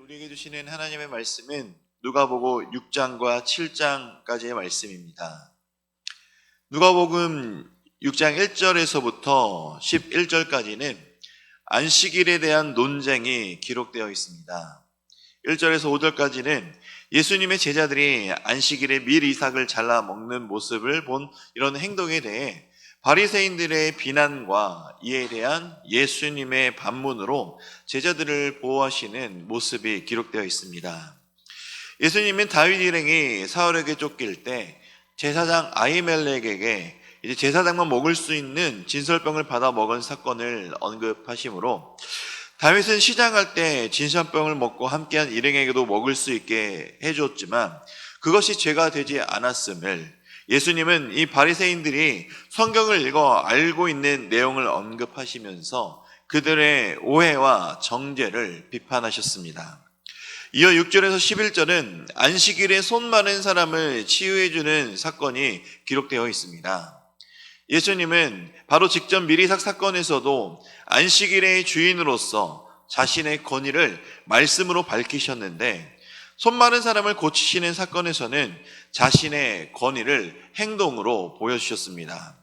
우리에게 주시는 하나님의 말씀은 누가복음 6장과 7장까지의 말씀입니다. 누가복음 6장 1절에서부터 11절까지는 안식일에 대한 논쟁이 기록되어 있습니다. 1절에서 5절까지는 예수님의 제자들이 안식일에 밀 이삭을 잘라 먹는 모습을 본 이런 행동에 대해 바리새인들의 비난과 이에 대한 예수님의 반문으로 제자들을 보호하시는 모습이 기록되어 있습니다. 예수님은 다윗 일행이 사울에게 쫓길 때 제사장 아히멜렉에게 이제 제사장만 먹을 수 있는 진설병을 받아 먹은 사건을 언급하시므로 다윗은 시장할 때 진설병을 먹고 함께한 일행에게도 먹을 수 있게 해줬지만 그것이 죄가 되지 않았음을 예수님은 이 바리새인들이 성경을 읽어 알고 있는 내용을 언급하시면서 그들의 오해와 정죄를 비판하셨습니다. 이어 6절에서 11절은 안식일에 손 마른 사람을 치유해주는 사건이 기록되어 있습니다. 예수님은 바로 직접 미리삭 사건에서도 안식일의 주인으로서 자신의 권위를 말씀으로 밝히셨는데 손 마른 사람을 고치시는 사건에서는 자신의 권위를 행동으로 보여주셨습니다.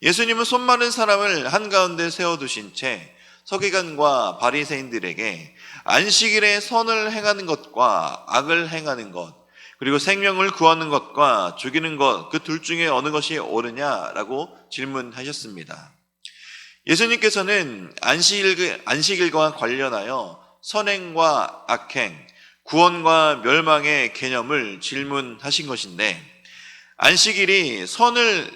예수님은 손 마른 사람을 한가운데 세워두신 채 서기관과 바리새인들에게 안식일에 선을 행하는 것과 악을 행하는 것, 그리고 생명을 구하는 것과 죽이는 것, 그 둘 중에 어느 것이 옳으냐라고 질문하셨습니다. 예수님께서는 안식일과 관련하여 선행과 악행, 구원과 멸망의 개념을 질문하신 것인데 안식일이 선을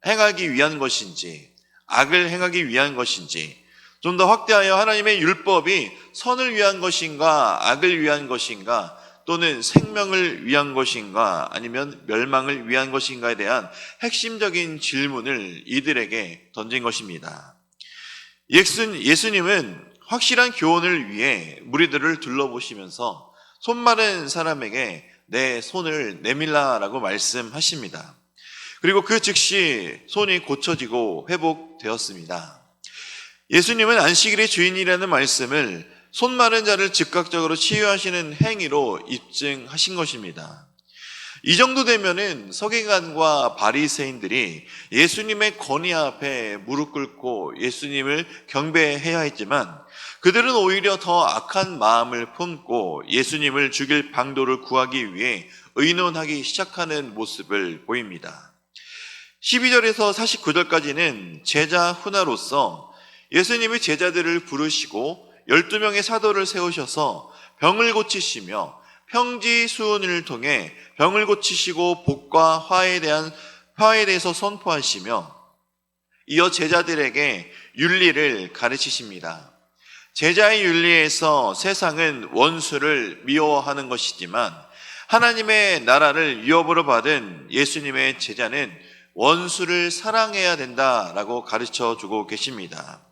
행하기 위한 것인지 악을 행하기 위한 것인지 좀 더 확대하여 하나님의 율법이 선을 위한 것인가 악을 위한 것인가 또는 생명을 위한 것인가 아니면 멸망을 위한 것인가에 대한 핵심적인 질문을 이들에게 던진 것입니다. 예수님은 확실한 교훈을 위해 무리들을 둘러보시면서 손 마른 사람에게 내 손을 내밀라라고 말씀하십니다. 그리고 그 즉시 손이 고쳐지고 회복되었습니다. 예수님은 안식일의 주인이라는 말씀을 손 마른 자를 즉각적으로 치유하시는 행위로 입증하신 것입니다. 이 정도 되면은 서기관과 바리새인들이 예수님의 권위 앞에 무릎 꿇고 예수님을 경배해야 했지만 그들은 오히려 더 악한 마음을 품고 예수님을 죽일 방도를 구하기 위해 의논하기 시작하는 모습을 보입니다. 12절에서 49절까지는 제자 훈화로서 예수님이 제자들을 부르시고 12명의 사도를 세우셔서 병을 고치시며 평지수훈을 통해 병을 고치시고 복과 화해에 대해서 선포하시며 이어 제자들에게 윤리를 가르치십니다. 제자의 윤리에서 세상은 원수를 미워하는 것이지만 하나님의 나라를 위협으로 받은 예수님의 제자는 원수를 사랑해야 된다라고 가르쳐 주고 계십니다.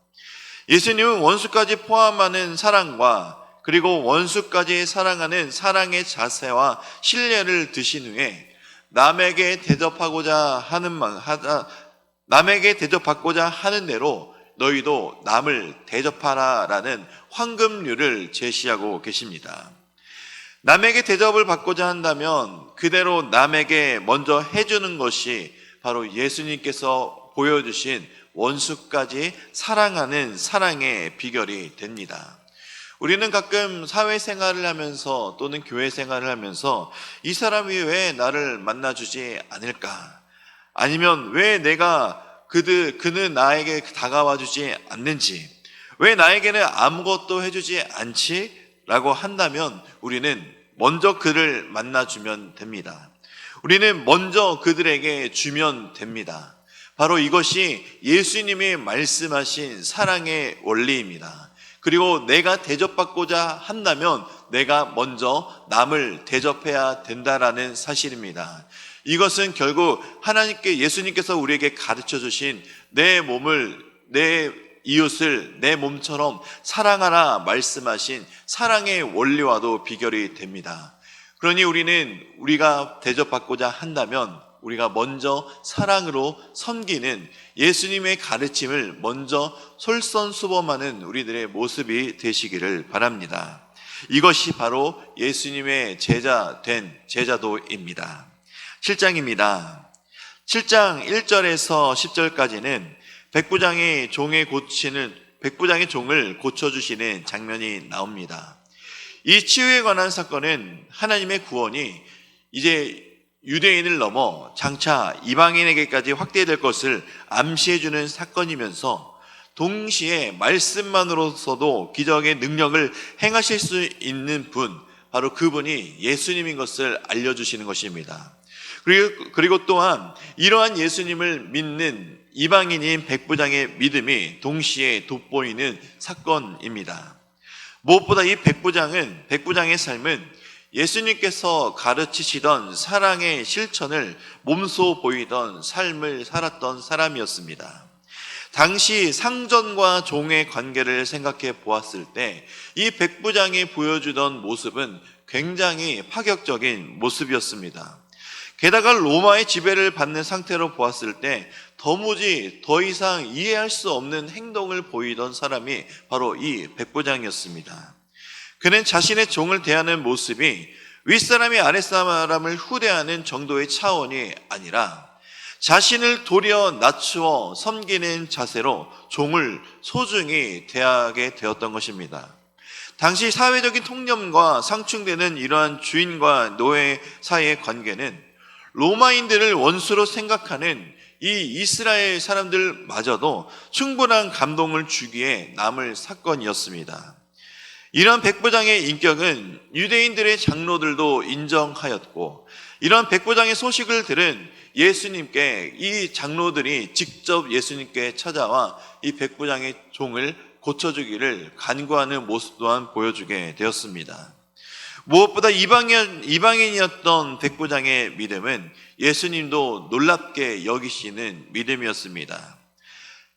예수님은 원수까지 포함하는 사랑과 그리고 원수까지 사랑하는 사랑의 자세와 신뢰를 드신 후에 남에게 대접받고자 하는 대로 너희도 남을 대접하라라는 황금률을 제시하고 계십니다. 남에게 대접을 받고자 한다면 그대로 남에게 먼저 해주는 것이 바로 예수님께서 보여주신 원수까지 사랑하는 사랑의 비결이 됩니다. 우리는 가끔 사회생활을 하면서 또는 교회 생활을 하면서 이 사람이 왜 나를 만나주지 않을까? 아니면 왜 그는 나에게 다가와 주지 않는지, 왜 나에게는 아무것도 해주지 않지? 라고 한다면 우리는 먼저 그를 만나주면 됩니다. 우리는 먼저 그들에게 주면 됩니다. 바로 이것이 예수님이 말씀하신 사랑의 원리입니다. 그리고 내가 대접받고자 한다면 내가 먼저 남을 대접해야 된다라는 사실입니다. 이것은 결국 예수님께서 우리에게 가르쳐 주신 내 이웃을 내 몸처럼 사랑하라 말씀하신 사랑의 원리와도 비결이 됩니다. 그러니 우리가 대접받고자 한다면 우리가 먼저 사랑으로 섬기는 예수님의 가르침을 먼저 솔선수범하는 우리들의 모습이 되시기를 바랍니다. 이것이 바로 예수님의 제자 된 제자도입니다. 7장입니다. 7장 1절에서 10절까지는 백부장이 종을 고쳐주시는 장면이 나옵니다. 이 치유에 관한 사건은 하나님의 구원이 이제 유대인을 넘어 장차 이방인에게까지 확대될 것을 암시해주는 사건이면서 동시에 말씀만으로서도 기적의 능력을 행하실 수 있는 분, 바로 그분이 예수님인 것을 알려주시는 것입니다. 그리고 또한 이러한 예수님을 믿는 이방인인 백부장의 믿음이 동시에 돋보이는 사건입니다. 무엇보다 이 백부장의 삶은 예수님께서 가르치시던 사랑의 실천을 몸소 보이던 삶을 살았던 사람이었습니다. 당시 상전과 종의 관계를 생각해 보았을 때 이 백부장이 보여주던 모습은 굉장히 파격적인 모습이었습니다. 게다가 로마의 지배를 받는 상태로 보았을 때 도무지 더 이상 이해할 수 없는 행동을 보이던 사람이 바로 이 백부장이었습니다. 그는 자신의 종을 대하는 모습이 윗사람이 아랫사람을 후대하는 정도의 차원이 아니라 자신을 도리어 낮추어 섬기는 자세로 종을 소중히 대하게 되었던 것입니다. 당시 사회적인 통념과 상충되는 이러한 주인과 노예 사이의 관계는 로마인들을 원수로 생각하는 이 이스라엘 사람들마저도 충분한 감동을 주기에 남을 사건이었습니다. 이러한 백부장의 인격은 유대인들의 장로들도 인정하였고, 이러한 백부장의 소식을 들은 예수님께 이 장로들이 직접 예수님께 찾아와 이 백부장의 종을 고쳐주기를 간구하는 모습 또한 보여주게 되었습니다. 무엇보다 이방인이었던 백부장의 믿음은 예수님도 놀랍게 여기시는 믿음이었습니다.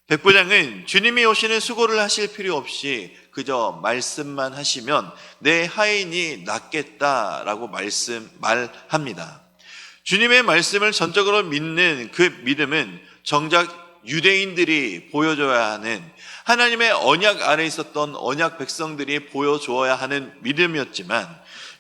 백부장은 주님이 오시는 수고를 하실 필요 없이 그저 말씀만 하시면 내 하인이 낫겠다라고 말합니다. 주님의 말씀을 전적으로 믿는 그 믿음은 정작 유대인들이 보여줘야 하는, 하나님의 언약 아래 있었던 언약 백성들이 보여주어야 하는 믿음이었지만,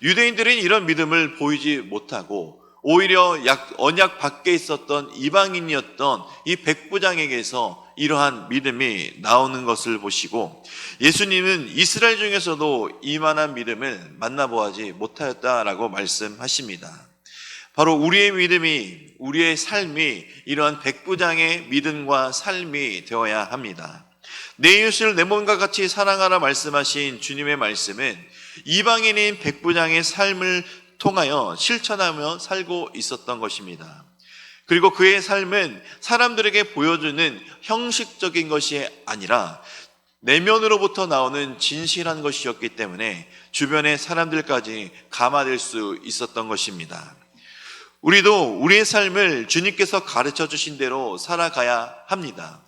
유대인들은 이런 믿음을 보이지 못하고 오히려 언약 밖에 있었던 이방인이었던 이 백부장에게서 이러한 믿음이 나오는 것을 보시고, 예수님은 이스라엘 중에서도 이만한 믿음을 만나보지 못하였다라고 말씀하십니다. 바로 우리의 믿음이, 우리의 삶이 이러한 백부장의 믿음과 삶이 되어야 합니다. 내 이웃을 내 몸과 같이 사랑하라 말씀하신 주님의 말씀은 이방인인 백부장의 삶을 통하여 실천하며 살고 있었던 것입니다. 그리고 그의 삶은 사람들에게 보여주는 형식적인 것이 아니라 내면으로부터 나오는 진실한 것이었기 때문에 주변의 사람들까지 감화될 수 있었던 것입니다. 우리도 우리의 삶을 주님께서 가르쳐 주신 대로 살아가야 합니다.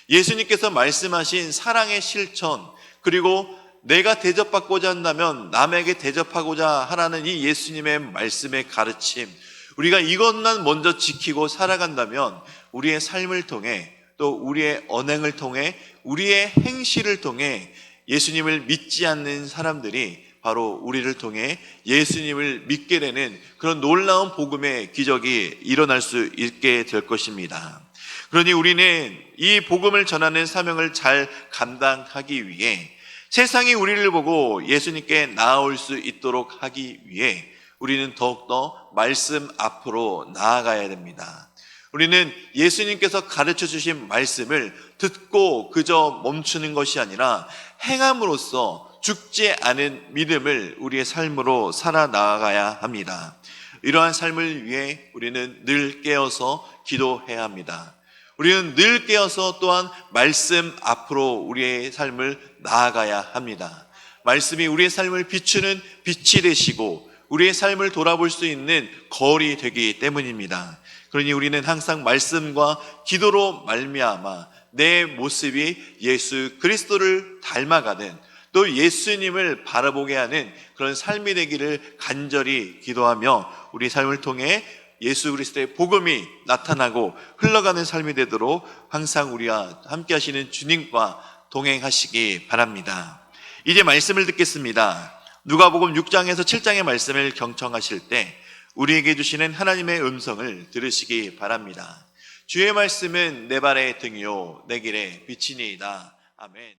예수님께서 말씀하신 사랑의 실천, 그리고 내가 대접받고자 한다면 남에게 대접하고자 하라는 이 예수님의 말씀의 가르침, 우리가 이것만 먼저 지키고 살아간다면 우리의 삶을 통해, 또 우리의 언행을 통해, 우리의 행실을 통해 예수님을 믿지 않는 사람들이 바로 우리를 통해 예수님을 믿게 되는 그런 놀라운 복음의 기적이 일어날 수 있게 될 것입니다. 그러니 우리는 이 복음을 전하는 사명을 잘 감당하기 위해, 세상이 우리를 보고 예수님께 나아올 수 있도록 하기 위해 우리는 더욱더 말씀 앞으로 나아가야 됩니다. 우리는 예수님께서 가르쳐 주신 말씀을 듣고 그저 멈추는 것이 아니라 행함으로써 죽지 않은 믿음을 우리의 삶으로 살아나가야 합니다. 이러한 삶을 위해 우리는 늘 깨어서 기도해야 합니다. 우리는 늘 깨어서 또한 말씀 앞으로 우리의 삶을 나아가야 합니다. 말씀이 우리의 삶을 비추는 빛이 되시고 우리의 삶을 돌아볼 수 있는 거울이 되기 때문입니다. 그러니 우리는 항상 말씀과 기도로 말미암아 내 모습이 예수 그리스도를 닮아가는, 또 예수님을 바라보게 하는 그런 삶이 되기를 간절히 기도하며 우리 삶을 통해 예수 그리스도의 복음이 나타나고 흘러가는 삶이 되도록 항상 우리와 함께 하시는 주님과 동행하시기 바랍니다. 이제 말씀을 듣겠습니다. 누가복음 6장에서 7장의 말씀을 경청하실 때 우리에게 주시는 하나님의 음성을 들으시기 바랍니다. 주의 말씀은 내 발의 등이요 내 길의 빛이니이다. 아멘.